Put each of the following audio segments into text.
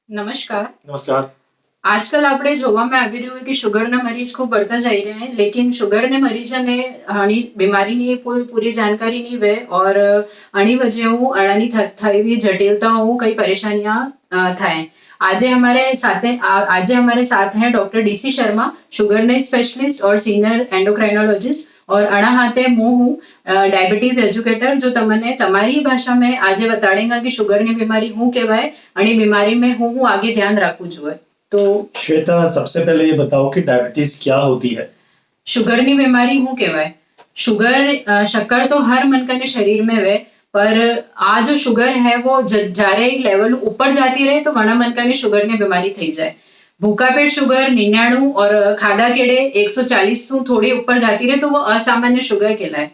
નમસ્કાર. નમસ્કાર. આજકાલ આપણે જોવામાં આવી રહ્યું કે શુગરના મરીજ ખૂબ बढ़ता जा रहे हैं, लेकिन शुगर ने मरीजने आनी बीमारी ની પૂરી જાણકારી નહીં વે और આની વજह અણાની થવી જટિલતાઓ કઈ પરેશાનિयां થાય. આજે हमारे साथ हैं डॉक्टर डीसी शर्मा, शुगर ने स्पेशलिस्ट और सीनियर एंडोक्राइनोलॉजिस्ट और अणा हाथे હું डायबिटीज एजुकेटर जो તમને તમારી ભાષામાં આજે બતાડેંગા કે શુગરની બીમારી શું કહેવાય અને બીમારી में હું आगे ध्यान રાખવું જોઈએ. तो श्वेता, सबसे पहले ये बताओ कि डायबिटीज क्या होती है? शुगर ની बीमारी શું કહેવાય? शक्कर तो हर मनका के शरीर में है, पर आ जो शुगर है वो जारे एक लेवल ऊपर जाती रहे तो वना मनका ने शुगर की बीमारी थी जाए. भूखा पेट शुगर 99 और खादा केड़े 140 थोड़ी ऊपर जाती रहे तो वो असामान्य शुगर कहलाए.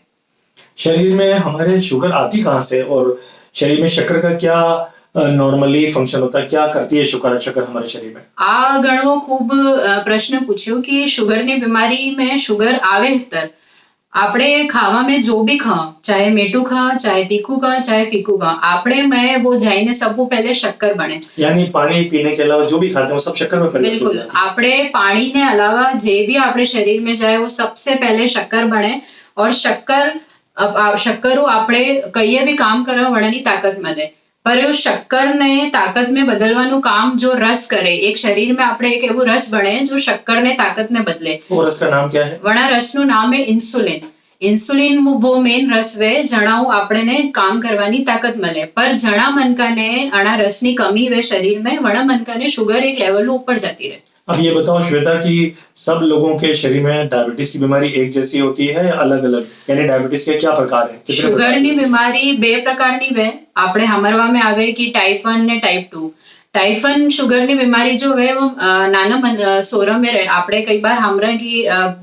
शरीर में हमारे शुगर आती कहाँ से और शरीर में शक्कर का क्या नॉर्मली फंक्शन होता है? क्या करती है शक्कर हमारे शरीर में? आ घणो खूब प्रश्न पूछ्यो कि शुगर ની बीमारी में शुगर आवे तर આપણે ખાવામાં जो भी खा, चाहे मीठू खा, चाहे तीखू खा, चाहे फीकू खा, આપણે में वो जाइने सबसे पहले शक्कर बने. यानी पानी पीने के अलावा जो भी खाते हैं वो सब शक्कर में परिवर्तित हो बिल्कुल. जाती है. આપણે पानी ने अलावा जे भी આપણે शरीर में जाए वो सबसे पहले शक्कर बने और शक्कर આપણે કઈએ भी काम करो वणनी ताकत મળે. पर उस शक्कर ने ताकत में बदलवाનું काम जो रस करे, एक शरीर में આપણે एक એવું રસ બને जो शक्कर ने ताकत में बदले. वो रस का नाम क्या है? वणा रसનું नाम है इंसुलिन. इंसुलिन वो मेन रस वे जणाऊ आपने काम करवानी ताकत મળે. पर जणा मनका ने अणा रसनी कमी वे शरीर में वणा मनका ने शुगर एक लेवल ऊपर जाती रहे. अब ये बताओ श्वेता कि सब लोगों के शरीर में डायबिटीज की बीमारी एक जैसी होती है या अलग अलग? यानी डायबिटीज के क्या प्रकार है? शुगर ની બીમારી બે પ્રકારની વે. આપણે હમરવામાં આવે કે ટાઈપ 1 ને ટાઈપ 2. टाइप 1 शुगर ની बीमारी जो है वो नाना सोरा में रहे. આપણે कई बार हमरा की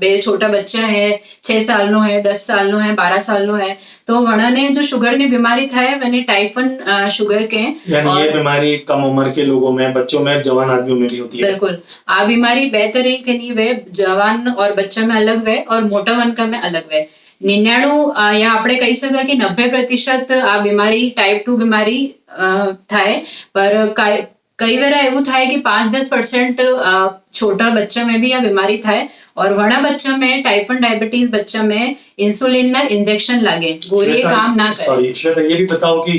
बे छोटा बच्चा है, 6 साल नो है, 10 साल नो है, 12 साल नो है, तो वणने जो शुगर ની बीमारी થાય वने टाइप 1 शुगर के. यानी ये बीमारी कम उम्र के लोगों में, बच्चों में, जवान आदमियों में भी होती है. बिल्कुल. आ बीमारी बे तरीके की वे, जवान और बच्चा में अलग वे और मोटा मनका में अलग वे. 99 या આપણે કહી શકે કે 90% આ બીમારી ટાઈપ 2 बीमारी થાય. पर कई बार એવું થાય कि 5-10% छोटा बच्चा में भी यह बीमारी થાય और वड़ा बच्चा में टाइप 1 डायबिटीज बच्चा में इंसुलिन ना इंजेक्शन लगे, गोली काम ना करे. सॉरी श्वेता, ये भी बताओ कि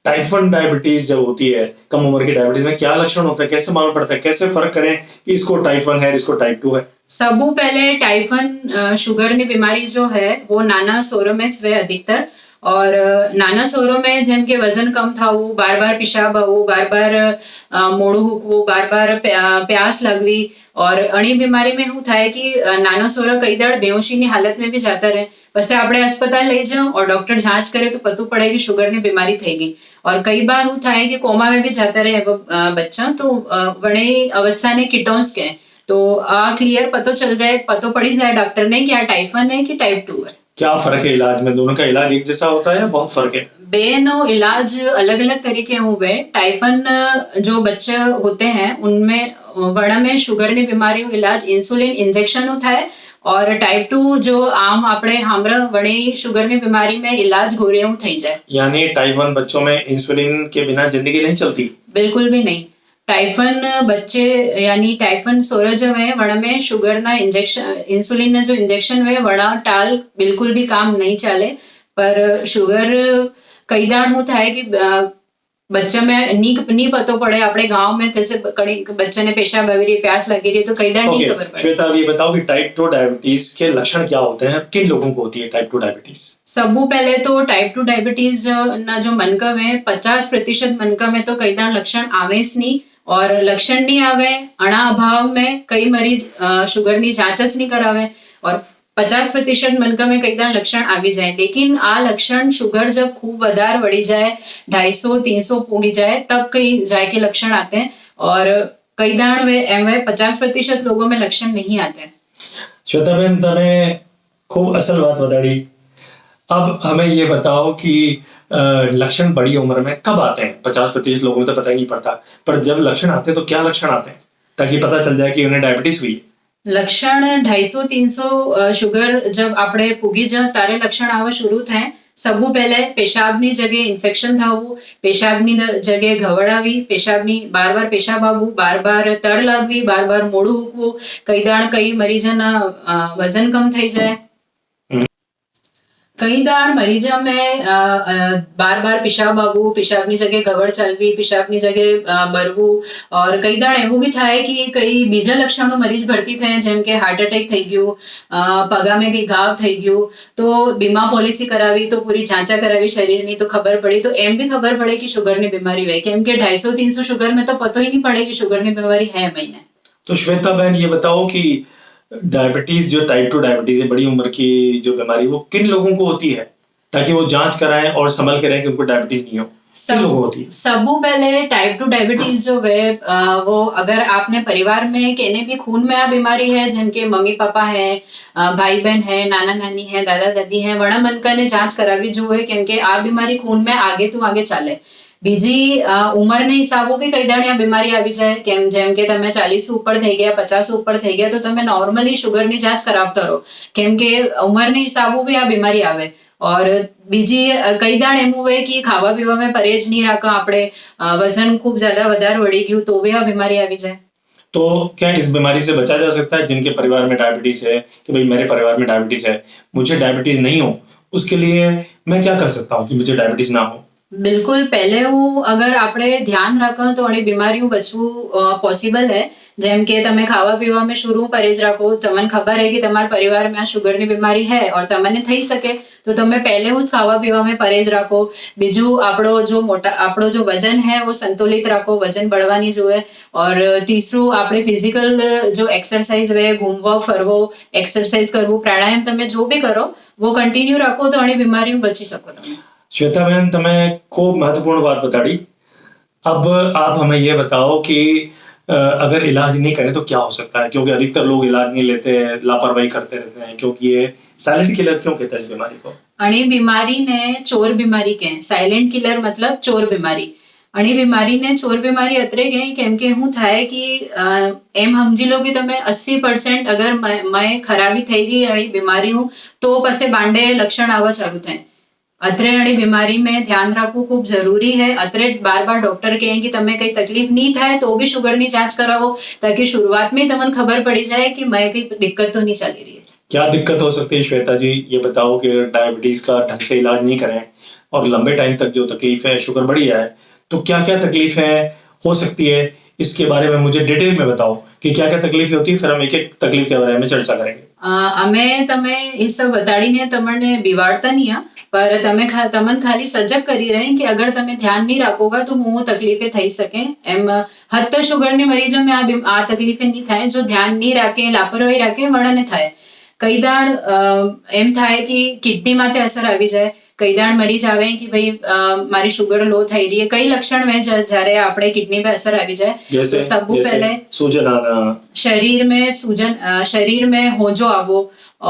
टाइप 1 डायबिटीज जब होती है, कम उम्र की डायबिटीज में क्या लक्षण होता है? कैसे मालूम पड़ता है? कैसे फर्क करें कि इसको टाइप 1 है, इसको टाइप 2 है? सबू पहले टाइप 1 शुगर ની बीमारी जो है वो नाना सोरो में स्वे अधिकतर. और नाना सोरो में જેમ કે વજન કમ થવું, બાર पिशाब આવવું, બાર મોઢું હુકવું, બાર प्यास लगवी. और अणी बीमारी में શું થાય कि नाना सोरो कई दाड़ बेहोशी ની हालत में भी जाता रहे. પછી આપણે अस्पताल લઈ જાઓ और डॉक्टर जांच करे तो पता पड़े कि शुगर ની बीमारी થઈ गई. और कई बार શું થાય कि कोमा में भी जाता रहे बच्चा, तो वणे अवस्था ने कीटोन्स के. तो क्लियर पतो पड़ी जाए डॉक्टर ने कि टाइप 1 है कि टाइप 2 है. क्या फर्क है इलाज में? दोनों का इलाज एक जैसा होता है या बहुत फर्क है? बेनो इलाज अलग अलग तरीके हुए. टाइप 1 जो बच्चे होते हैं उनमें वड़ा में शुगर ની बीमारी इलाज इंसुलिन इंजेक्शन होता है. और टाइप 2 जो आम આપણે हमरा वड़े शुगर ની बीमारी में इलाज गोरियों થઈ जाए. यानी टाइप 1 बच्चों में इंसुलिन के बिना जिंदगी नहीं चलती? बिल्कुल भी नहीं. टाइप 1 बच्चे यानी टाइप 1 सोरा जो है वड़ा में शुगर ना इंजेक्शन, इंसुलिन ना जो इंजेक्शन है वड़ा टाल बिल्कुल भी काम नहीं चाले. पर शुगर कई दाड़ होता है कि बच्चा में नी पतो पड़े. अपने गांव में जैसे बच्चे ने पेशाब लगी रही, प्यास लगी रही, तो कई दाड़ नहीं खबर पड़े. श्वेता, ये बताओ कि टाइप 2 डायबिटीज के लक्षण क्या होते हैं? किन लोगों को होती है टाइप 2 डायबिटीज? सबू पहले तो टाइप 2 डायबिटीज ना जो मनका है 50% मनका में तो कई दाड़ लक्षण आवेस नहीं. और लक्षण नहीं आवे अणा अभाव में कई मरीज शुगर ની जांच જ नहीं करावे. और 50% मनका में कई दाड़ लक्षण आवी जाए. लेकिन आ लक्षण शुगर जब खूब वधार बढ़ी जाए, 250-300 पूगी जाए, तब कई जाए के लक्षण आते हैं. और कई दाड़ में 50% लोगों में लक्षण नहीं आते. श्वेता बहन, तने खूब असल बात बताड़ी. अब हमें ये बताओ कि लक्षण बड़ी उम्र में कब आते हैं? 50% लोगों में तो पता ही नहीं पड़ता, पर जब लक्षण आते हैं तो क्या लक्षण आते हैं ताकि पता चल जाए कि उन्हें डायबिटीज हुई? लक्षण 250-300 शुगर जब આપણે પૂગી જાય ત્યારે લક્ષણ આવવા શરૂ થાય. સબુ પહેલે પેશાબની જગ્યાએ ઇન્ફેક્શન થવું, પેશાબની જગ્યાએ ઘવડાવી, પેશાબની બાર પેશાબ આવવું, બાર તડ લાગવી, બાર મોઢું ઉકવું, કઈ દાણ કઈ મરીજના વજન કમ થઈ જાય, कई दाड़ मरीजा में बार पेशाब आवવું, पेशाबની જગ્યાએ ગવડ ચાલવી, पेशाबની જગ્યાએ બરવું, और કઈ દાડ એવું બી થાય કે કઈ બીજા લક્ષણો મરીજ ભરતી થાય, જેમ કે હાર્ટ એટેક થઈ ગયું, પગામાં કઈ ઘાવ થઈ ગયું, તો બીમા પોલિસી કરાવી તો પૂરી જાંચા કરાવી શરીરની તો ખબર પડી, તો એમ બી ખબર પડે કે શુગરની બીમારી હોય, કેમ કે 250-300 शुगर में तो पता ही नहीं पड़े कि शुगर की बीमारी है महीने। तो श्वेता बहन ये बताओ कि डायबिटीज जो टाइप 2 डायबिटीज है, बड़ी उम्र की जो बीमारी, वो किन लोगों को होती है, ताकि वो जांच कराएं और संभल के रहें कि उनको डायबिटीज नहीं हो? किन लोगों को होती है? सबू पहले टाइप 2 डायबिटीज जो है वो अगर आपने परिवार में केने भी खून में आ बीमारी है, જેમ કે મમ્મી પપ્પા है, भाई बहन है, नाना नानी है, दादा दादी है, વણા મનકાને જાંચ કરાવવી જોઈએ, કેમ કે આ બીમારી ખૂન में આગે તો આગે ચાલે। બીજી ઉંમરના હિસાબો બી કઈ દાણી આ બીમારી આવી જાય, કેમ જેમ કે તમે 40 ઉપર થઈ ગયા, 50 ઉપર થઈ ગયા, તો તમે નોર્મલી શુગરની જાંચ કરાવતા રહો, કેમ કે ઉંમરના હિસાબો બી આ બીમારી આવે। और બીજી કઈ દાણ એમ હોય કે ખાવા પીવા में परहेज नहीं રાખો આપણે, વજન ખૂબ ज्यादा વધારે વળી ગયું તો બી આ બીમારી આવી જાય। तो क्या इस बीमारी से बचा जा सकता है जिनके परिवार में डायबिटीज है, कि भाई मेरे परिवार में डायबिटीज है, मुझे डायबिटीज नहीं हो, उसके लिए मैं क्या कर सकता हूँ कि मुझे डायबिटीज ना हो? बिल्कुल, पहले હું અગર આપણે ધ્યાન રાખો તો આની બીમારીઓ બચવું પોસિબલ है, જેમ કે તમે ખાવા પીવામાં शुरू परहेज રાખો, તમને ખબર है कि તમારા પરિવારમાં આ શુગરની બીમારી है और તમને થઈ શકે तो તમે પહેલે उस ખાવા પીવામાં परहेज રાખો। બીજું આપણો जो वजन है वो संतुलित રાખો, वजन बढ़वा नहीं જોઈએ। और तीसરું આપણે फिजिकल जो एक्सरसाइज है, घूमवा फरવો, एक्सरसाइज करવું, प्राणायाम તમે जो भी करो वो कंटिन्यू રાખો तो આની બીમારીઓ બચી શકો તમે। श्वेता बहन, તમે ખૂબ महत्वपूर्ण बात बताड़ी। अब आप हमें ये बताओ कि अगर इलाज नहीं करें तो क्या हो सकता है, क्योंकि अधिकतर लोग इलाज नहीं लेते, लापरवाही करते रहते हैं, क्योंकि ये साइलेंट किलर क्यों कहते हैं इस बीमारी को? अणी बीमारी ने चोर बीमारी कहे, साइलेंट किलर मतलब चोर बीमारी। अणी बीमारी ने चोर बीमारी अतरे कही केम के हूँ थाय कि एम समझी लो कि तमे 80% अगर मैं खराबी थई गई अणी बीमारी हूँ तो पसे बांडे लक्षण आवा चालू थे। अतरे अणी बीमारी में ध्यान रखવું खूब जरूरी है। अतरे बार डॉक्टर कहें कि तमे कई तकलीफ नहीं थाय तो भी शुगर की जांच करावो, ताकि शुरुआत में तमने खबर पड़ी जाए कि मैं कई दिक्कत तो नहीं चली रही है। क्या दिक्कत हो सकती है श्वेता जी, ये बताओ कि डायबिटीज का ढंग से इलाज नहीं करें और लंबे टाइम तक जो तकलीफ है, शुगर बढ़ी जाए, तो क्या क्या तकलीफें हो सकती है, इसके बारे में मुझे डिटेल में बताओ कि क्या क्या तकलीफें होती है, फिर हम एक एक तकलीफ के बारे में चर्चा करेंगे। અમે તમે એ सब बताड़ीने તમને बिगाड़ता नहीं आ, पर तमन खाली सजग करी रहे कि अगर તમે ध्यान नहीं રાખોगा तो હું તકલીફે થઈ શકે। એમ હદ શુગરની મરીજો में આ તકલીફે नहीं થાય, जो ध्यान नहीं રાખે, લાપરવાહી રાખે વણાને થાય। કઈ દાણ એમ થાય कि કિડની માથે અસર આવી જાય, કઈ દાણ મરીજ આવે कि भाई મારી शुगर लो થઈ રહી है। कई लक्षण में જ્યારે આપણે કિડની पे असर આવી જાય तो सबसे पहले सूजन आना, शरीर में होजो आवो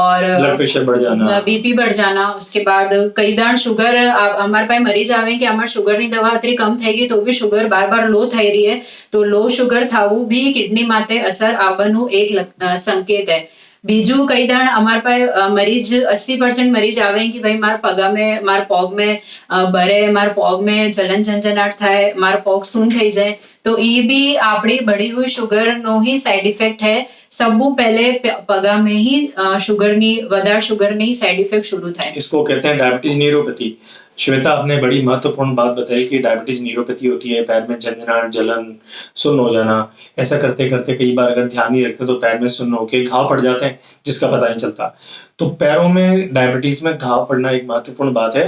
और ब्लड प्रेशर बढ़ जाना, बीपी बढ़ जाना। उसके बाद कई दाण शुगर हमारे पास मरीज आवे कि हमारे शुगर की दवा अतरी कम થઈ ગઈ तो भी शुगर बार लो થઈ रही है, तो लो शुगर थावू भी किडनी माथे असर आवવાનું एक संकेत है। बीजू कई दाण अमार पास मरीज 80% मरीज आवे कि भाई मार पगा में, मार पग में बरे, मार पग में जलन झंझनाट थाय, मार पग सून थई जाए, तो ये भी आपड़ी बढ़ी हुई शुगर नो ही साइड इफेक्ट है। सबू पहले पगा में ही વધારે शुगर साइड इफेक्ट शुरू थाय, इसको कहते हैं डायबिटीज न्यूरोपैथी। श्वेता, आपने बड़ी महत्वपूर्ण बात बताई कि डायबिटीज न्यूरोपैथी होती है, पैर में झंझनाहट, जलन, सुन्न हो जाना। ऐसा करते करते कई बार अगर ध्यान नहीं रखते तो पैर में सुन्न होके घाव पड़ जाते हैं, जिसका पता नहीं चलता। तो पैरों में डायबिटीज में घाव पड़ना एक महत्वपूर्ण बात है।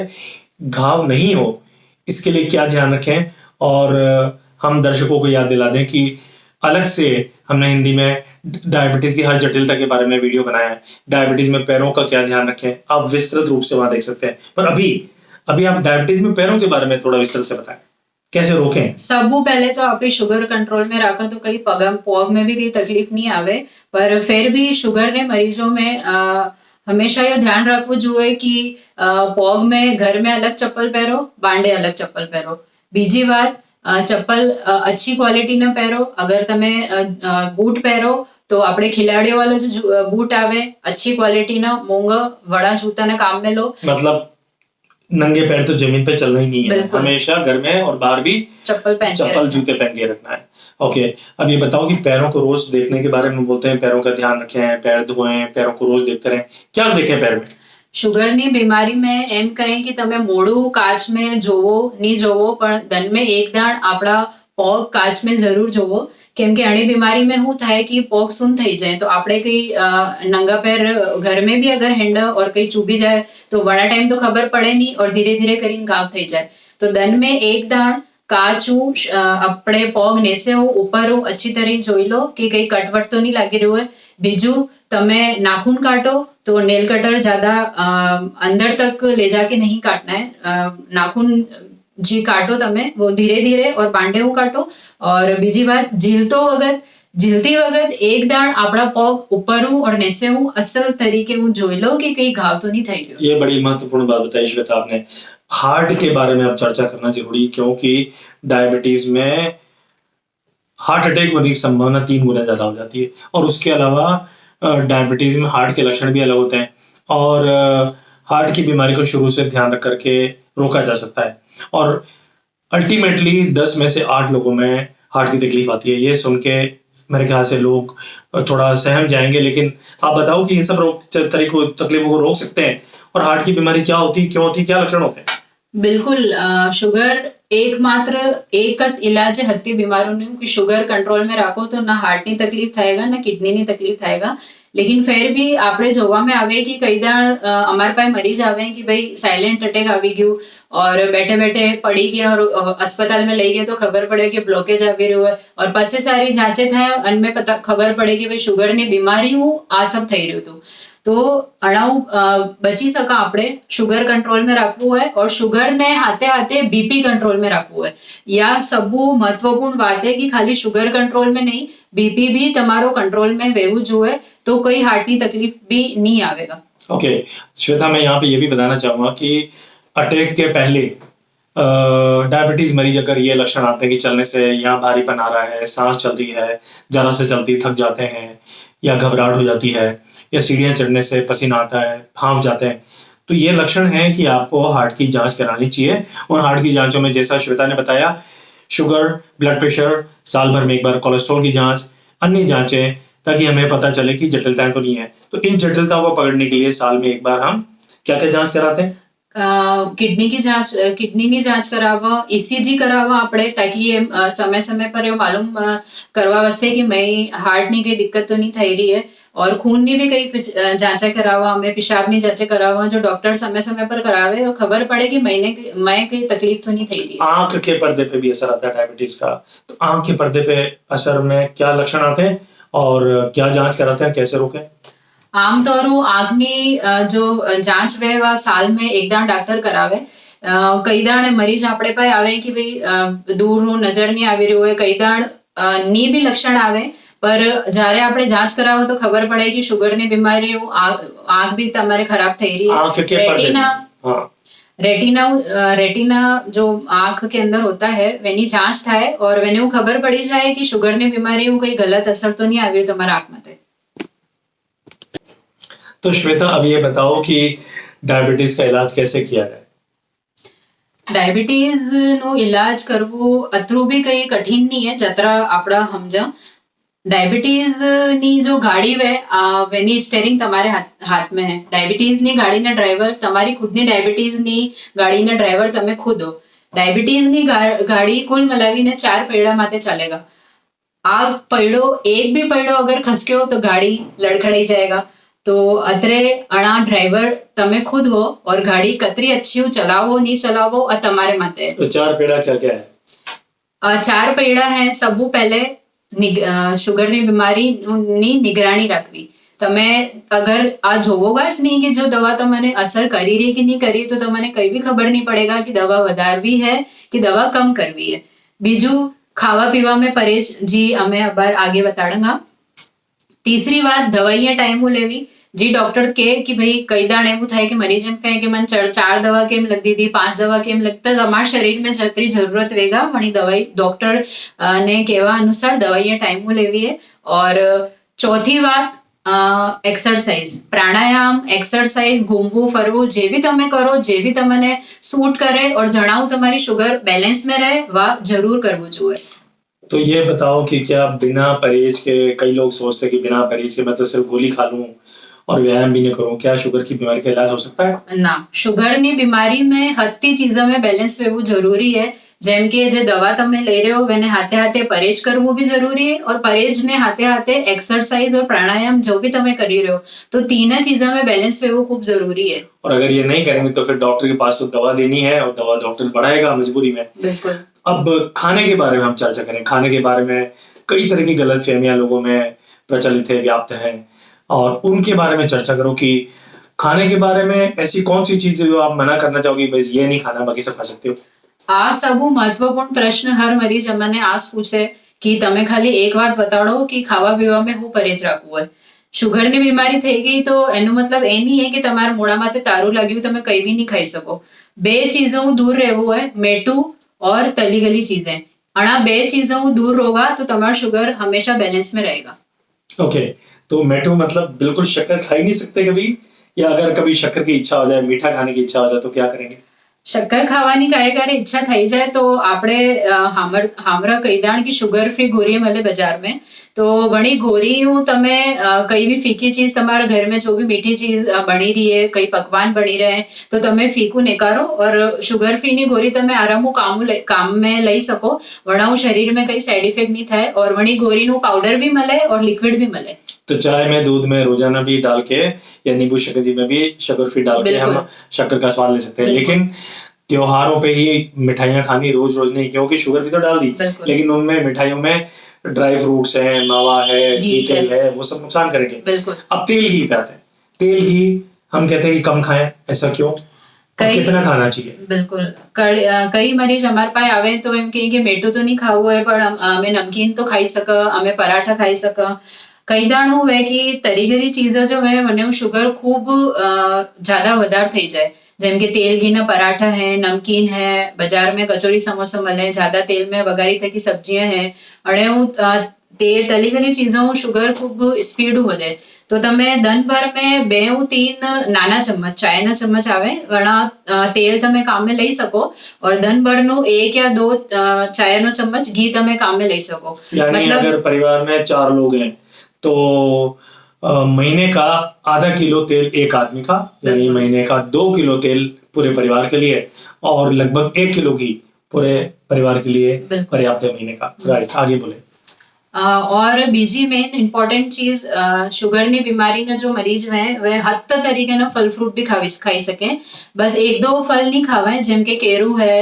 घाव नहीं हो इसके लिए क्या ध्यान रखें, और हम दर्शकों को याद दिला दें कि अलग से हमने हिंदी में डायबिटीज की हर जटिलता के बारे में वीडियो बनाया है। डायबिटीज में पैरों का क्या ध्यान रखें, आप विस्तृत रूप से वहां देख सकते हैं। पर अभी आप डायबिटीज में पैरों के बारे में थोड़ा विस्तृत से बताएं, कैसे रोकें। सबू पहले तो आपकी शुगर कंट्रोल में रखो तो कई पग में भी कोई तकलीफ नहीं आवे, पर फिर भी शुगर ने मरीजों में हमेशा ये ध्यान रखવું જોઈએ कि पग में घर में अलग चप्पल पहरो, बांडे अलग चप्पल पहरो। बीजी बात, चप्पल अच्छी क्वालिटी ना पहरो। अगर तमे बूट पहरो तो આપણે ખિલાડીઓ વાળો जो बूट आवे अच्छी क्वालिटी ना, मोंगा वड़ा जूता ने काम में लो। मतलब नंगे पैर तो जमीन पे चलना ही नहीं है, बिल्कुल। हमेशा घर में और बाहर भी चप्पल पहन के चप्पल रखना। जूते पहन के रखना है। ओके, अब ये बताओ कि पैरों को रोज देखने के बारे में बोलते हैं, पैरों का ध्यान रखें, पैर धोएं, पैरों को रोज देखते रहें, क्या देखें पैर में? શુગરની બીમારીમાં એમ કહે કે તમે મોઢું કાચમાં જોવો નહીં જોવો પણ દિનમાં એક દાણ આપણા પગ કાચમાં જરૂર જોવો કેમ કે આની બીમારીમાં શું થાય કે પગ સૂન થઈ જાય તો આપણે કઈ નંગા पैर घर में भी अगर हैंड और कहीं चूबी जाए तो बड़ा टाइम तो खबर पड़े नहीं और धीरे धीरे કરીને घाव થઈ જાય तो दिन में एक दाण કાચું આપણે પગ નેસે ઉપરો अच्छी तरह જોઈ લો કે કઈ કટવટ તો નહીં લાગી રહ્યું હોય બીજું તમે નાખून काटो तो नेल कटर ज्यादा अंदर तक ले जाके नहीं काटना है नाखून जी काटो तमे वो धीरे धीरे और बांधे हुए काटो और बीजी बात झीलती वगत एक दाण आपड़ा पग ऊपर और नीचे असल तरीके जोई लो कि कहीं घाव तो नहीं થઈ ગયો। ये बड़ी महत्वपूर्ण बात बताई श्वेता आपने। हार्ट के बारे में अब चर्चा करना जरूरी, क्योंकि डायबिटीज में हार्ट अटैक होने की संभावना 3 गुना ज्यादा हो जाती है और उसके अलावा डायबिटीज में हार्ट के लक्षण भी अलग होते हैं और हार्ट की बीमारी को शुरू से ध्यान रख करके रोका जा सकता है और अल्टीमेटली 10 में से 8 लोगों में हार्ट की तकलीफ आती है। ये सुन के मेरे ख्याल से लोग थोड़ा सहम जाएंगे, लेकिन आप बताओ कि इन सब तकलीफों को रोक सकते हैं और हार्ट की बीमारी क्या होती है, क्यों होती है, क्या लक्षण होते हैं? बिल्कुल शुगर एकमात्र एक જ इलाज है हत्ती बीमारों कि शुगर कंट्रोल में રાખો तो ना हार्ट ની तकलीफ थाएगा ना किडनी ની तकलीफ थाएगा लेकिन फिर भी આપણે જોવામાં આવે कि कई दाण અમાર પાસે मरीज आवे कि भाई साइलेंट अटैक આવી ગયું और बैठे बैठे पड़ी गया और अस्पताल में लई गए तो खबर पड़े कि ब्लॉकेज આવી રહ્યું है और પછી सारी जांचे થાય અને पता खबर पड़े कि भाई शुगर ની बीमारी आ सब થઈ રહ્યું હતું तो अणाऊ बची सका આપણે शुगर कंट्रोल में રાખવું है और शुगर ने हाथे हाथे बीपी कंट्रोल में રાખવું है। या सबू महत्वपूर्ण बात है कि खाली शुगर कंट्रोल में नहीं बीपी भी तमारो कंट्रोल में वेवू जुए तो कोई हार्ट की तकलीफ भी नहीं आवेगा। ओके श्वेता, मैं यहाँ पे ये भी बताना चाहूंगा कि अटैक के पहले डायबिटीज मरीज अगर ये लक्षण आते हैं कि चलने से यहाँ भारीपन आ रहा है, सांस चल रही है, जरा से चलती थक जाते हैं या घबराहट हो जाती है या सीढ़ियाँ चढ़ने से पसीना आता है, हांफ जाते हैं, तो ये लक्षण है कि आपको हार्ट की जांच करानी चाहिए। और हार्ट की जांचों में जैसा श्वेता ने बताया, शुगर, ब्लड प्रेशर, साल भर में एक बार कोलेस्ट्रॉल की जांच, अन्य जांचें, ताकि हमें पता चले कि जटिलताएं तो नहीं है। तो इन जटिलताओं को पकड़ने के लिए साल में एक बार हम क्या क्या जांच कराते हैं? કિડનીની જાંચ કરાવવા ईसीजी કરાવવા આપણે તાकि ये समय समय पर ये मालूम करवा वास्ते कि मैं हार्ट ની કઈ दिक्कत तो नहीं થઈ रही है और खून ની भी कई जांचें करावा हमें पेशाब ની जांचें करावा जो डॉक्टर समय समय पर करावे और खबर पड़े कि मैं कई तकलीफ तो नहीं થઈ रही है। आंख के पर्दे पे भी असर आता है डायबिटीज का, तो आंख के पर्दे पे असर में क्या लक्षण आते हैं और क्या जांच कराते हैं, कैसे रोकें? आमतौर आँखनी जो जांच वे वा साल में एक दाण डॉक्टर करावे। कई दाण मरीज आपणे पास आवे कि भाई दूर नजर नहीं आवी रही होय, कई दाण नी भी लक्षण आवे पर जारे आपणे जांच करावो तो खबर पड़े कि शुगर ની बीमारी आंख भी तमारे खराब થઈ रही है। आंख के पर्दे, हाँ, रेटिना जो आंख के अंदर होता है वेनी जांच थाय और वेने खबर पड़ी जाए कि शुगर ની बीमारी कोई गलत असर तो नहीं आवी तमारा आंख माटे। तो श्वेता, अब ये बताओ कि डायबिटीज का इलाज कैसे किया जाए? डायबिटीज नो इलाज करवो अतरू भी कई कठिन नहीं है जतरा आपड़ा समझा। डायबिटीज नी जो गाड़ी वे वेनी स्टेरिंग तमारे हाथ में है। डायबिटीज नी गाड़ी ना ड्राइवर तमारी खुद नी डायबिटीज नी गाड़ी ना ड्राइवर तमे खुद हो। डायबिटीज नी गाड़ी कुल मिलावी ने 4 पैड़ा माते चलेगा। आ पैड़ो एक भी पैड़ो अगर खसक्यो तो गाड़ी लड़खड़ाई जाएगा। तो अतरे अणा ड्राइवर तमे खुद हो और गाड़ी कतरी अच्छी हो चलावो नहीं चलावो और तमारे माते। तो 4 पैड़ा क्या क्या है? 4 पैड़ा है। सबू पहले शुगर ની બીમારી ની નિગરાણી રાખવી। તમે અગર આ જોવોગા જ નહીં कि जो दवा तमने असर करी रही कि नहीं करी तो तमने कहीं भी खबर नहीं पड़ेगा कि दवा વધારવી है कि दवा कम करवी है। बीजू खावा पीवा में परहेज जी हमें अबार आगे बताड़ूंगा। तीसरी बात दवाइयां टाइम लेवी जी डॉक्टर के कि भाई कई दाण એવું થાય कि मरीज एम कहे कि मन 4 दवा केम लग दी 5 दवा केम लगता हमारे शरीर में जतरी जरूरत वेगा वही दवाई डॉक्टर ने कहवा अनुसार दवाइयां टाइम लेवी है। और चौथी बात એક્સરસાઇઝ, પ્રાણાયામ, એક્સરસાઇઝ, ઘૂમવું ફરવું જે બી તમે કરો, જે બી તમને सूट करे और जણાવું તમારી शुगर बैलेंस में रहे वह जरूर करવું જોઈએ. तो ये बताओ कि क्या बिना परहेज के, कई लोग सोचते हैं कि बिना परहेज के मैं तो सिर्फ गोली खा लूं और व्यायाम भी नहीं करूं, क्या शुगर की बीमारी का इलाज हो सकता है? ના, શુગરની બીમારી में હત્તી ચીજો में બેલેન્સ રહેવું જરૂરી है. જેમ કે જે દવા તમે લઈ રહ્યો એને હાથે હાથે પरहेज કરવું भी जरूरी है और परहेज ने हाथे हाथे एक्सरसाइज और प्राणायाम जो भी તમે કરી રહ્યો तो तीनों चीजों में बैलेंस રહેવું खूब जरूरी है. और अगर ये नहीं करेंगे तो फिर डॉक्टर के पास तो दवा देनी है और दवा डॉक्टर बढ़ाएगा मजबूरी में. बिल्कुल. अब खाने के बारे में हम चर्चा करें. खाने के बारे में कई तरह की गलतफहमियां लोगों में प्रचलित है, व्याप्त है, और उनके बारे में चर्चा करो कि खाने के बारे में ऐसी कौन सी चीज है जो आप मना करना चाहोगे, बस ये नहीं खाना बाकी सब खा सकते हो. આ સબુ મહત્વપૂર્ણ પ્રશ્ન હર મરીજ અમને આસ પૂછે કે તમે ખાલી એક વાત બતાડો કે ખાવા પીવામાં હું પरहेज રાખવું હોય. શુગરની બીમારી થઈ ગઈ તો એનો મતલબ એ નહીં है કે તમારા મોઢામાં તારું લાગ્યું તમે કઈ બી નહીં ખાઈ શકો. બે ચીજો દૂર રહેવું હોય, મેટું और તલી ગલી ચીजें. આ બે ચીજો દૂર હોगा तो તમારું शुगर हमेशा बैलेंस में रहेगा. ओके, तो मेटू मतलब बिल्कुल शक्कर खा ही नहीं सकते कभी, या अगर कभी शक्कर की इच्छा हो जाए, मीठा खाने की इच्छा हो जाए तो क्या करेंगे? શક્કર ખાવાની ક્યારે ઈચ્છા થઈ જાય તો આપણે હામરા કઈદાણ की शुगर फ्री गोरी મળે બજાર में तो ઘણી गोरियों તમે કઈ भी फीकी चीज તમારા घर में जो भी मीठी चीज बनी रही है, कई पकवान बनी रहे हैं तो તમે ફીકું निकारो और शुगर फ्री ની गोरी તમે આરામુ काम में લઈ શકો. વણાઉ शरीर में कई साइड इफेक्ट नहीं થાય और वणी गोरी નું पाउडर भी મળે और लिक्विड भी મળે. तो चाय में, दूध में रोजाना भी डाल के या नींबू शक्कर में भी शुगर फ्री डाल के हम शक्कर का स्वाद ले सकते हैं. लेकिन त्योहारों पे ही मिठाइयाँ खानी, रोज रोज नहीं, क्योंकि शुगर भी तो डाल दी, लेकिन उनमें मिठाइयों में ड्राई फ्रूट्स है, मावा है, घी तेल है, वो सब नुकसान करेंगे. अब तेल घी पे आते हैं. तेल घी हम कहते हैं कि कम खाएं, ऐसा क्यों? कितना खाना चाहिए? बिल्कुल. कई मरीज हमारे पास आवे तो एम कहे कि मेटू तो नहीं खाવું है पर हमें नमकीन तो खाई सका, हमें पराठा खाई सका. कई दाण हुए कि तरी गरी चीजों जो है મને शुगर खूब ज्यादा વધાર થઈ જાય. જેમ કે તેલ ઘીના પરાઠા है, नमकीन है, बाजार में कचौड़ी समोसा મળે, ज्यादा तेल में वगारी थकी सब्जियां है અને तेल तली गली चीजों शुगर खूब स्पीड વધે तो તમે दिन भर में 2-3 નાના ચમચ ચાયના ચમચ આવે વણા તેલ તમે કામ में લઈ શકો और दिन भर નું 1 या 2 ચાયનો ચમચ ઘી તમે કામ में લઈ શકો. यानी अगर परिवार में 4 लोग हैं तो महीने का आधा किलो तेल एक आदमी का, यानी महीने का 2 किलो तेल पूरे परिवार के लिए और लगभग 1 किलो घी पूरे परिवार के लिए पर्याप्त है महीने का. राइट, आगे बोले. और बीजी मेन इम्पोर्टेंट चीज शुगर ની બીમારીના जो मरीज हैं वह हद तरीके फल फ्रूट भी खाई सके. बस 1-2 फल नहीं खावे જેમ કે કેरू है,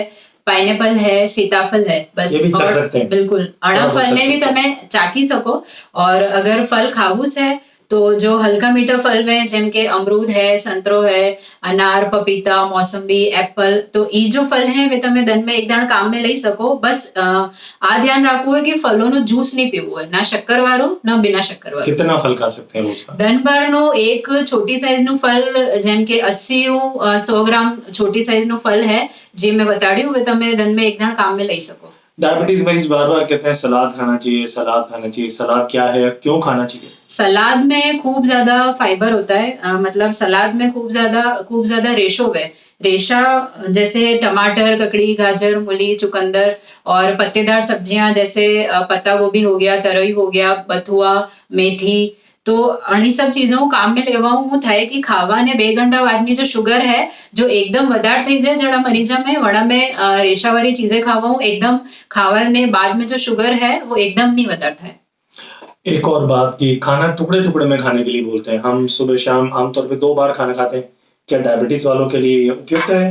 पाइनएप्पल है, सीताफल है, बस. ये भी चख सकते हैं. बिल्कुल. अड़ा फल ने भी તમે ચાખી શકો. और अगर फल खाવું છે तो जो हल्का मीठा फल में જેમ કે अमरूद है, संतरो है, अनार, पपीता, मौसम्बी, एप्पल, तो ये जो फल है वे તમે दिन में एक दाण काम में લઈ શકો. बस આ ધ્યાન રાખવું है कि ફલોનો જ્यूस नहीं पीવું है, ना शक्कर वाળું ना बिना शक्कर वाળું. कितना फल खा सकते हैं रोज का? दिन भर નો एक छोटी साइज નું फल જેમ કે 80-100 ग्राम छोटी साइज નું फल है જે मैं बताड़્યું वे તમે दिन में एक दाण काम में લઈ શકો. डायबिटीज मरीज बार बार कहते हैं सलाद खाना चाहिए, सलाद खाना चाहिए. सलाद क्या है, क्यों खाना चाहिए? सलाद में खूब ज्यादा फाइबर होता है. मतलब सलाद में खूब ज्यादा रेशो है. रेशा जैसे टमाटर, ककड़ी, गाजर, मूली, चुकंदर और पत्तेदार सब्जियां जैसे पत्ता गोभी हो गया, तरोई हो गया, बथुआ, मेथी, तो अणी सब चीजों काम में लेवा थाय कि खावा ने 2 घंटा बादनी जो शुगर है जो एकदम વધાર થઈ જાય जड़ा मरीजा में वड़ा में रेशा वाली चीजें खावा एकदम खावा ने बाद में जो शुगर है वो एकदम नहीं વધાર થાય. एक और बात कि खाना टुकड़े टुकड़े में खाने के लिए बोलते हैं. हम सुबह शाम आमतौर पे 2 बार खाना खाते हैं. क्या डायबिटीज वालों के लिए उपयुक्त है?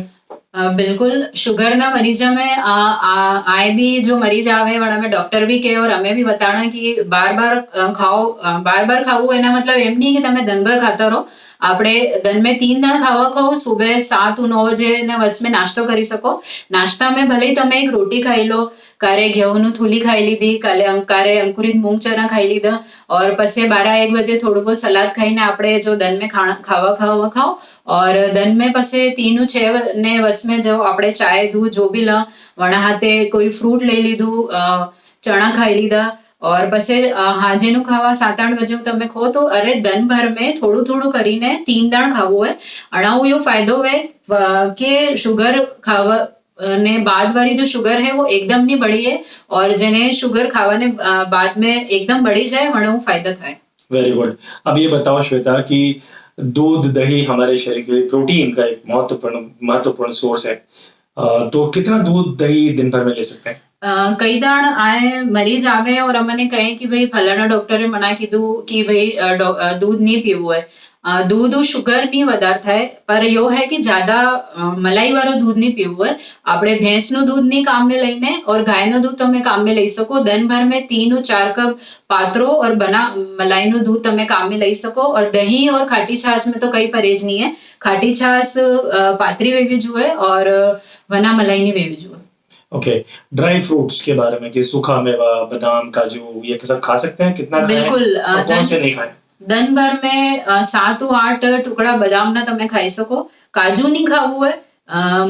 बिल्कुल. शुगर ना मरीजा में आए भी जो मरीज आवे वड़ा में डॉक्टर भी कहे और हमें भी बताना कि बार बार खाओ एना मतलब एम नहीं कि તમે दिन भर खाता रहो. આપણે दिन में 3 दाण खावा खाओ, सुबह 7-9 बजे ने वस में नाश्तो करी सको. नाश्ता में भले તમે एक रोटी खाई लो, कारे घेऊनु थूली खाई लीधी, कारे अंकुरित मूंग चना खाई लीधा और पसे 12-1 बजे थोड़ो बहुत सलाद खाईने આપણે जो दिन में खावा खाओ और दिन में पसे 3-6 ने वस में जो આપણે चाय दूध जो भी ला वणा हाथे कोई फ्रूट ले लीधु, चना खाई लीधा और પછી હાજેનું ખાવા 7-8 બજે તમે ખો તો અરે દનભર મેં થોડું થોડું કરીને 3 દાણ ખાવું હોય અણાવું એવો ફાયદો હોય કે शुगर ખાવા ने बाद वाली जो शुगर है वो एकदम नहीं बढ़ी है और जने शुगर खावाने बाद में एकदम बढ़ी जाए वणो फायदा थाय। Very good. अब ये बताओ श्वेता कि दूध दही हमारे शरीर के लिए प्रोटीन का एक महत्वपूर्ण सोर्स है। तो कितना दूध दही दिन भर में ले सकते हैं? कई दाण आए मरीज आवे और अमने कहे कि भाई फलाना डॉक्टरे मना कीधु कि भाई दूध नहीं पीवू है। दूध शुगर नहीं વધાર થાય पर यो है कि ज्यादा मलाई वाળું दूध नहीं पीवू है। આપણે ભેંસનું दूध नहीं काम में લઈને और ગાયનું दूध તમે काम में લઈ શકો। दिन भर में 3-4 कप पात्रो और बना मलाईનું दूध તમે काम में લઈ શકો। और दही और खाटी छाछ में तो कोई परहेज नहीं है। खाटी छाछ पातरी वेवी जुए और वना मलाई नहीं वेवी जुए। ओके, ड्राई फ्रूट्स के बारे में कि सूखा मेवा बादाम काजू ये सब खा सकते हैं? कितना खाएं बिल्कुल और कौन से नहीं खाएं? दिन भर में 7-8 टुकड़ा बदाम ना તમે ખાઈ શકો। કાજુ नहीं ખાવું હોય,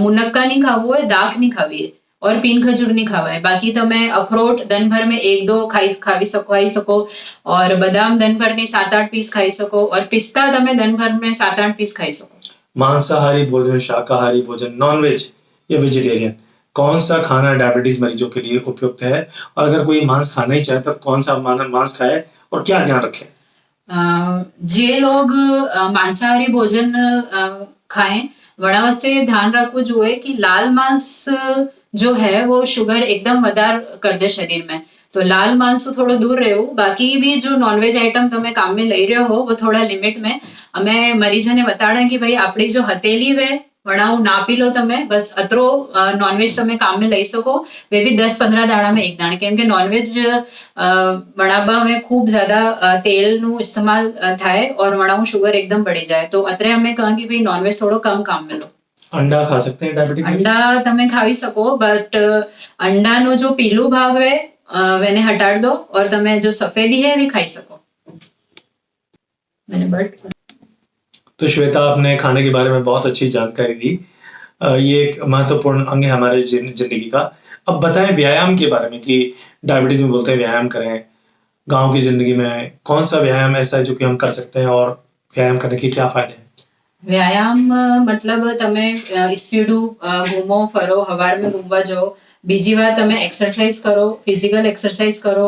મુનક્કા नहीं ખાવું હોય, દાખ नहीं ખાવી है और पीन खजूर नहीं खावा है। बाकी તમે अखरोट दिन भर में 1-2 ખાઈ શકો और बादाम दिन भर में 7-8 पीस खाई सको और पिस्ता તમે दिन भर में 7-8 पीस खाई सको। मांसाहारी भोजन, शाकाहारी भोजन, नॉनवेज या वेजिटेरियन, कौन सा खाना डायबिटीज मरीजों के लिए उपयुक्त है? और अगर कोई मांस खाना ही चाहे तो कौन सा मांस खाए और क्या ध्यान रखें? જે લોग માંસાહારી ભોજન ખાएं वणा वास्ते ध्यान रखવું જોઈએ कि लाल मांस जो है वो शुगर एकदम વધાર कर दे शरीर में। तो लाल मांस तो थोड़ा दूर रहू। बाकी भी जो नॉनवेज आइटम તમે काम में લઈ રહ્યો हो वो थोड़ा लिमिट में। અમે મરીજોને બતાડે कि भाई આપણી जो हथेली वे वणाऊ ना पी लो તમે बस अतरो नॉनवेज તમે काम में લઈ શકો। वे भी 10-15 દાડા में एक दाण केम के नॉनवेज बनाववा में खूब ज्यादा तेलનું इस्तेमाल थाय और वणाऊ शुगर एकदम बढ़ी जाए। तो अतरे અમે કહા कि भाई नॉनवेज थोड़ो कम काम में लो। अंडा खा सकते हैं डायबिटिक? अंडा તમે ખાવી શકો बट अंडाનો जो पीलू भाग है वेने हटाड़ दो और તમે जो सफेदी है वे खाई सको। मैंने बट तो श्वेता, आपने खाने के बारे में बहुत अच्छी जानकारी दी। ये एक महत्वपूर्ण अंग है हमारे जिंदगी का। अब बताएं व्यायाम के बारे में कि डायबिटीज में बोलते हैं व्यायाम करें। गांव की जिंदगी में कौन सा व्यायाम ऐसा है जो कि हम कर सकते हैं और व्यायाम करने के क्या फायदे हैं? व्यायाम मतलब તમે સ્પીડું ઘૂમો ફરો હવાર में ઘૂમવા જાઓ। બીજી વાત તમે એક્સરસાઇઝ કરો, ફિઝિકલ એક્સરસાઇઝ કરો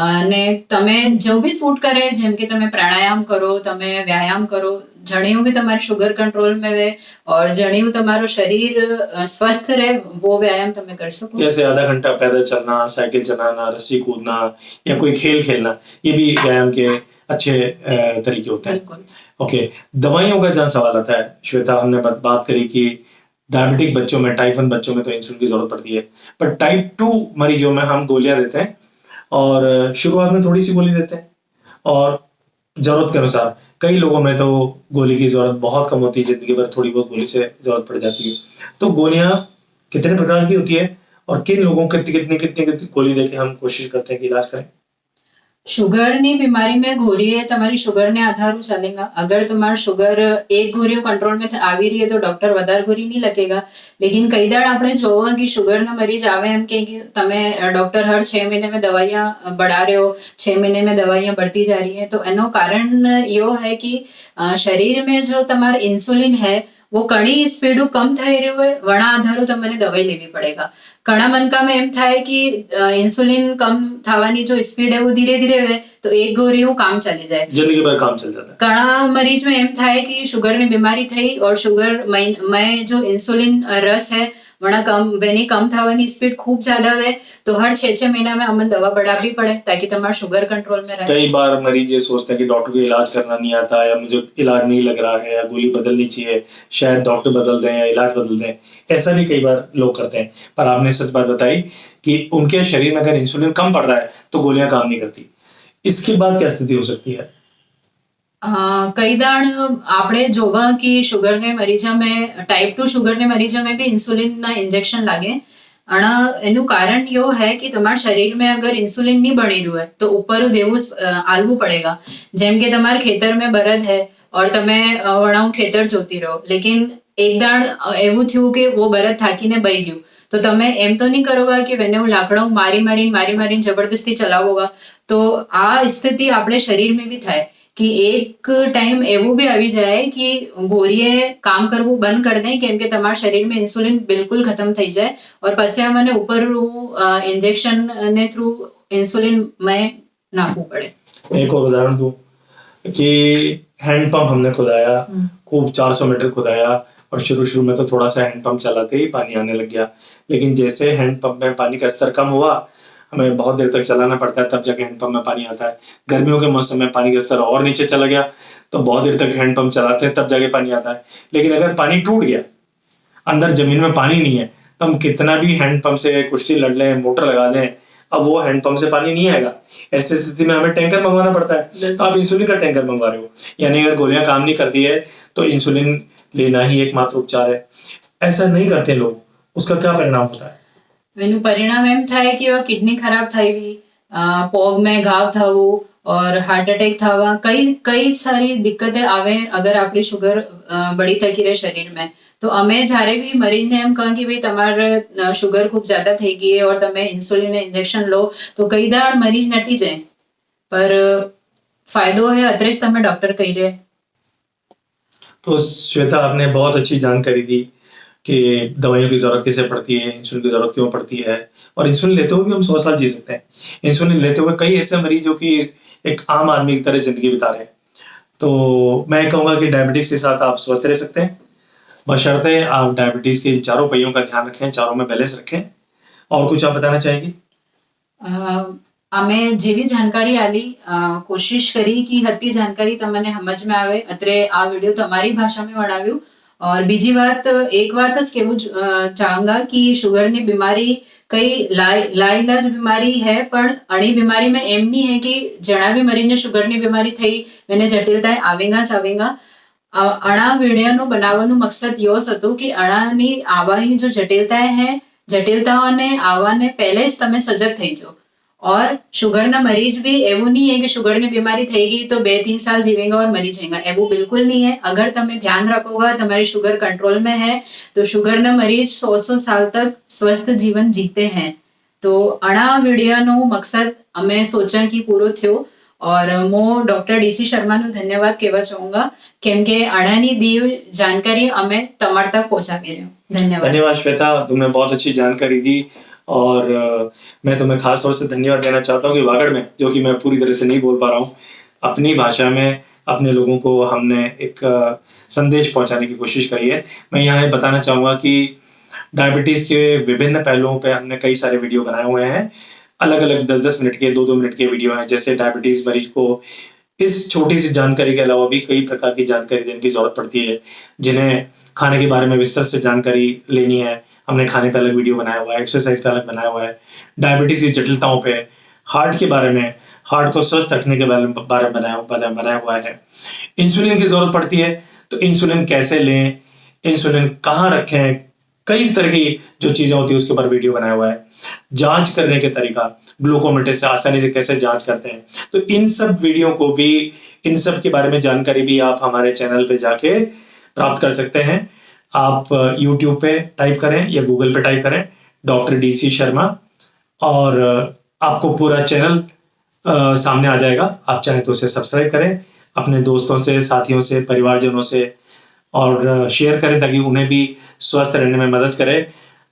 અને તમે જો બી સૂટ કરે જેમ કે તમે પ્રાણાયામ કરો, તમે વ્યાયામ કરો, જણિયું भी તમારી शुगर कंट्रोल में रहे और जणिયું તમારું शरीर स्वस्थ रहे वो व्यायाम તમે कर सको। जैसे आधा घंटा पैदल चलना, साइकिल चलाना, रस्सी कूदना या कोई खेल खेलना, ये भी व्यायाम के अच्छे तरीके होते हैं। बिल्कुल। ओके, दवाइयों का जहाँ सवाल आता है श्वेता, हमने बात करी कि डायबिटिक बच्चों में, टाइप 1 बच्चों में तो इंसुलिन की जरूरत पड़ती है, पर टाइप 2 मरीजों में हम गोलियां देते हैं और शुरुआत में थोड़ी सी गोली देते हैं और जरूरत के अनुसार कई लोगों में तो गोली की जरूरत बहुत कम होती है, जिंदगी भर थोड़ी बहुत गोली से जरूरत पड़ जाती है। तो गोलियां कितने प्रकार की होती है और किन लोगों को कितनी गोली देके हम कोशिश करते हैं कि इलाज करें? शुगરની બીમારી में गोरी है તમારી શુગરને આધારું ચાલેગા। अगर તમારું शुगर एक गोरियो कंट्रोल में આવી રહી है तो डॉक्टर વધારે गोरी नहीं लगेगा। लेकिन कई दाड़ આપણે જોવા कि शुगर ना मरीज आवे एम के તમે डॉक्टर हर 6 महीने में दवाइयां बढ़ा रहे हो, 6 महीने में दवाइयां बढ़ती जा रही है। तो એનો कारण यो है कि शरीर में जो તમાર इंसुलिन है वो कणी स्पीड कम થઈ રહ્યું है વણા આધારું તમને દવાઈ લેવી પડેગા। ઘણા મનકા में એમ થાય कि इंसुलिन कम થવાની जो स्पीड है वो धीरे धीरे है तो एक गोरियों काम चली जाए, जिंदगी भर काम चल जाता है। ઘણા मरीज में एम થાય कि शुगर में बीमारी थई और शुगर में जो इंसुलिन रस है वणा कम वेनी कम થવાની स्पीड खूब ज्यादा है तो हर 6-6 महीना में हमें दवा बढ़ावी पड़े ताकि तुम्हारा शुगर कंट्रोल में रहे। कई बार मरीज ये सोचते हैं कि डॉक्टर को इलाज करना नहीं आता या मुझे इलाज नहीं लग रहा है या गोली बदलनी चाहिए, शायद डॉक्टर बदल दें या इलाज बदल दें, ऐसा भी कई बार लोग करते हैं। पर आपने सच बात बताई कि उनके शरीर में अगर इंसुलिन कम पड़ रहा है तो गोलियां काम नहीं करती। इसके बाद क्या स्थिति हो सकती है? कई दाण આપણે જોવા कि शुगर ने मरीजा में टाइप 2 शुगर ने मरीजा में भी इंसुलिन ना इंजेक्शन लागे। એનું કારણ यो है कि તમારા શરીર में अगर इंसुलिन नहीं बनी રહ્યું है तो ऊपर देવું आलવું पड़ेगा। જેમ કે તમારા ખેતર में बरद है और તમે વણાઉ ખેતર જોતી રહો लेकिन एक दाड़ એવું થયું કે वो बरद થાકીને બઈ ગયું તો તમે એમ તો નહીં કરોગા કે એને હું લાકડાઓ મારીને જબરદસ્તી ચલાવોગા. તો આ સ્થિતિ આપણે શરીરમાં બી થાય કે એક ટાઈમ એવું બી આવી જાય કે ગોળીએ કામ કરવું બંધ કરી દે, કેમ કે તમારા શરીરમાં ઇન્સ્યુલિન બિલકુલ ખતમ થઈ જાય. और પછી મને ઉપર इंजेक्शन ने थ्रू इंसुलिन में नाखવું પડે. एक और उदाहरण दूं कि हैंडपंप हमने खुदाया, खूब 400 मीटर खुदाया और शुरू में तो थोड़ा सा हैंडपंप चलाते ही पानी आने लग गया. लेकिन जैसे हैंडपंप में पानी का स्तर कम हुआ, हमें बहुत देर तक चलाना पड़ता है तब जाके हैंडपंप में पानी आता है. गर्मियों के मौसम में पानी का स्तर और नीचे चला गया तो बहुत देर तक हैंडपंप चलाते हैं तब जाके पानी आता है. लेकिन अगर पानी टूट गया, अंदर जमीन में पानी नहीं है, तो हम कितना भी हैंडपंप से कुश्ती लड़ लें, मोटर लगा दें, अब वो हैंडपंप से पानी नहीं आएगा. ऐसी स्थिति में हमें टैंकर मंगवाना पड़ता है. तो आप इंसुलिन का टैंकर मंगवा रहे हो, यानी अगर गोलियां काम नहीं करती है तो इंसुलिन लेना ही एकमात्र उपचार है. ऐसा नहीं करते लोग, उसका क्या परिणाम होता है? એનું પરિણામ એમ થાય કે કિડની ખરાબ થવી, પગમાં ઘાવ થવું और हार्ट अटैक થવા, કઈ સારી દિક્કતે આવે અગર આપણી શુગર બળી થકી રહે શરીર में. તો અમે જ્યારે બી મરીજને એમ કહે કે ભાઈ તમારે શુગર ખૂબ જ્યાદા થઈ ગઈ है और તમે ઇન્સ્યુલિન ઇન્જેક્શન લો, તો કઈ દાડ મરીજ નટી જાય. પર ફાયદો है અત્યારે જ તમે ડોક્ટર કહી રહે. तो श्वेता, आपने बहुत अच्छी जानकारी दी कि दवाइयों की जरूरत कैसे पड़ती है, इंसुलिन की जरूरत क्यों पड़ती है, और इंसुलिन लेते हुए भी हम 100 साल जी सकते हैं. इंसुलिन लेते हुए कई ऐसे मरीज जो कि एक आम आदमी की तरह जिंदगी बिता रहे हैं. तो मैं कहूँगा कि डायबिटीज के साथ आप स्वस्थ रह सकते हैं, बशर्ते आप डायबिटीज के चारों पहियों का ध्यान रखें, चारों में बैलेंस रखें. और कुछ आप बताना चाहेंगी? અમે જેવી जानकारी आली कोशिश करी कि हती जानकारी તમને સમજમાં આવે. અત્રે આ વિડિયો તમારી ભાષામાં વણાવ્યું. और બીજી વાત, એક વાત જ કહેવું ચાહूंगा कि શુગરની બીમારી કઈ લાઈલાજ બીમારી है, પણ અણી બીમારી में એમ नहीं है कि જણા બી મરીને શુગરની બીમારી થઈ એને જટિલતા આવેગા. અણા વિડિયોનું બનાવવાનું મકસદ યો હતું કે અણાની આવાની જો જટિલતાઓને આવવાને પહેલે જ તમે સજગ થઈ જાઓ. और शुगर ना मरीज भी એવું नहीं है कि शुगर ની बीमारी થઈ गई तो 2-3 साल जीवेगा और मरी जाएगा. એવું बिल्कुल नहीं है. अगर તમે ध्यान रखोगा, तुम्हारी शुगर कंट्रोल में है, तो शुगर ना मरीज 100 साल तक स्वस्थ जीवन जीते हैं. तो अणा वीडियो नो मकसद અમે सोचा कि पूरो थयो. और હું ડોક્ટર ડીસી શર્માનું ધન્યવાદ કહેવા ચાહूंगा, કેમ કે અણાની दी जानकारी અમે તમાર તક પહોંચાવી રહ્યો. धन्यवाद श्वेता, तुमने बहुत अच्छी जानकारी दी. और मैं तुम्हें खास तौर से धन्यवाद देना चाहता हूँ कि वागड़ में, जो कि मैं पूरी तरह से नहीं बोल पा रहा हूँ, अपनी भाषा में अपने लोगों को हमने एक संदेश पहुंचाने की कोशिश करी है. मैं यहाँ बताना चाहूँगा कि डायबिटीज़ के विभिन्न पहलुओं पे हमने कई सारे वीडियो बनाए हुए हैं. अलग अलग 10-10 मिनट के, 2-2 मिनट के वीडियो हैं. जैसे डायबिटीज़ मरीज को इस छोटी सी जानकारी के अलावा भी कई प्रकार की जानकारी देने की जरूरत पड़ती है. जिन्हें खाने के बारे में विस्तार से जानकारी लेनी है, हमने खाने पे अलग वीडियो बनाया हुआ है, एक्सरसाइज का अलग बनाया हुआ है, डायबिटीज की जटिलताओं पे, हार्ट के बारे में, हार्ट को स्वस्थ रखने के बारे में बनाया हुआ है. इंसुलिन की जरूरत पड़ती है तो इंसुलिन कैसे लें, इंसुलिन कहाँ रखें, कई तरह की जो चीजें होती है उसके ऊपर वीडियो बनाया हुआ है. जांच करने के तरीका, ग्लूकोमीटर से आसानी से कैसे जांच करते हैं. तो इन सब वीडियो को भी, इन सब के बारे में जानकारी भी आप हमारे चैनल पे जाके प्राप्त कर सकते हैं. आप YouTube पे टाइप करें या गूगल पे टाइप करें डॉक्टर DC शर्मा, और आपको पूरा चैनल सामने आ जाएगा. आप चाहें तो उसे सब्सक्राइब करें, अपने दोस्तों से, साथियों से, परिवारजनों से और शेयर करें ताकि उन्हें भी स्वस्थ रहने में मदद करें.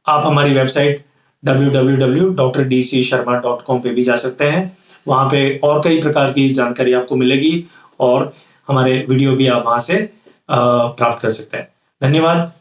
आप हमारी वेबसाइट www.dcsharma.com पे भी जा सकते हैं. वहाँ पे और कई प्रकार की जानकारी आपको मिलेगी और हमारे वीडियो भी आप वहाँ से प्राप्त कर सकते हैं. धन्यवाद.